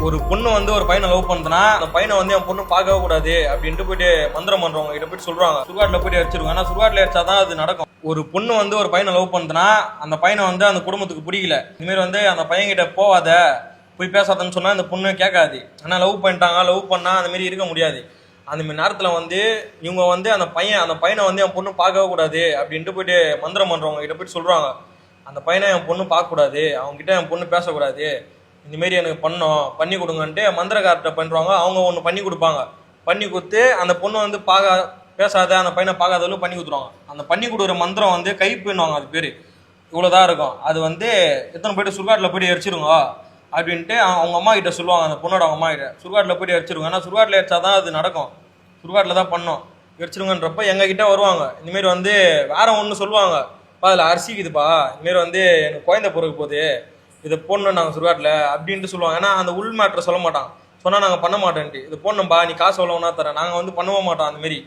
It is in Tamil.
ஒரு பொண்ணு வந்து ஒரு பையனை லவ் பண்ணுதுன்னா அந்த பையனை வந்து என் பொண்ணு பார்க்கவே கூடாது அப்படின்ட்டு போயிட்டு மந்திரம் பண்றவங்க கிட்ட போயிட்டு சொல்றாங்க, சுடுகாட்டில் போயிட்டு அடிச்சிருவாங்க. ஏன்னா சுடுகாட்டில் அடிச்சாதான் அது நடக்கும். ஒரு பொண்ணு வந்து ஒரு பையனை லவ் பண்ணுதுன்னா அந்த பையனை வந்து அந்த குடும்பத்துக்கு பிடிக்கல, இனிமேல் வந்து அந்த பையன் கிட்ட போவாத, போய் பேசாதன்னு சொன்னா அந்த பொண்ணு கேட்காது. ஆனா லவ் பண்ணிட்டாங்க, லவ் பண்ணா அந்த மாதிரி இருக்க முடியாது. அந்த மாதிரி நேரத்தில் வந்து இவங்க வந்து அந்த பையனை வந்து என் பொண்ணு பார்க்கவே கூடாது அப்படின்ட்டு போயிட்டு மந்திரம் பண்றவங்க கிட்ட போயிட்டு சொல்றாங்க, அந்த பையனை என் பொண்ணு பார்க்கக்கூடாது, அவங்க கிட்ட என் பொண்ணு பேசக்கூடாது, இந்தமாரி எனக்கு பண்ணி கொடுங்கன்ட்டு மந்திரக்கார்ட்ட பண்ணுறாங்க. அவங்க ஒன்று பண்ணி கொடுப்பாங்க. பண்ணி கொடுத்து அந்த பொண்ணு வந்து பேசாத, அந்த பையனை பார்க்காதவளும் பண்ணி கொடுத்துருவாங்க. அந்த பண்ணி கொடுக்குற மந்திரம் வந்து கைப்புன்னுவாங்க, அது பேர். இவ்வளோதான் இருக்கும். அது வந்து எத்தனை போயிட்டு சுடுகாட்டில் போயிட்டு எரிச்சிருங்க அப்படின்ட்டு அவங்க அம்மா கிட்ட சொல்லுவாங்க. அந்த பொண்ணோட அவங்க அம்மா கிட்ட சுடுகாட்டில் போயிட்டு எரிச்சிருங்க, ஏன்னா சுடுகாட்டில் எரிச்சாதான் அது நடக்கும், சுடுகாட்டில் தான் பண்ணோம், எரிச்சிருங்கன்றப்ப எங்ககிட்ட வருவாங்க. இந்தமாரி வந்து வேற ஒன்று சொல்லுவாங்க, அதில் அரிசிக்குதுப்பா, இந்தமாரி வந்து எனக்கு குழந்தை பிறகு போகுது, இதை போடணும் நாங்கள் சுடுகாட்டில் அப்படின்ட்டு சொல்லுவாங்க. ஏன்னா அந்த உள் மேட்ரை சொல்ல மாட்டாங்க, சொன்னால் நாங்கள் பண்ண மாட்டேன்ட்டு, இது போடணும்பா, நீ காசு எவ்வளோனா தரேன், நாங்கள் வந்து பண்ணவே மாட்டோம் அந்தமாரி.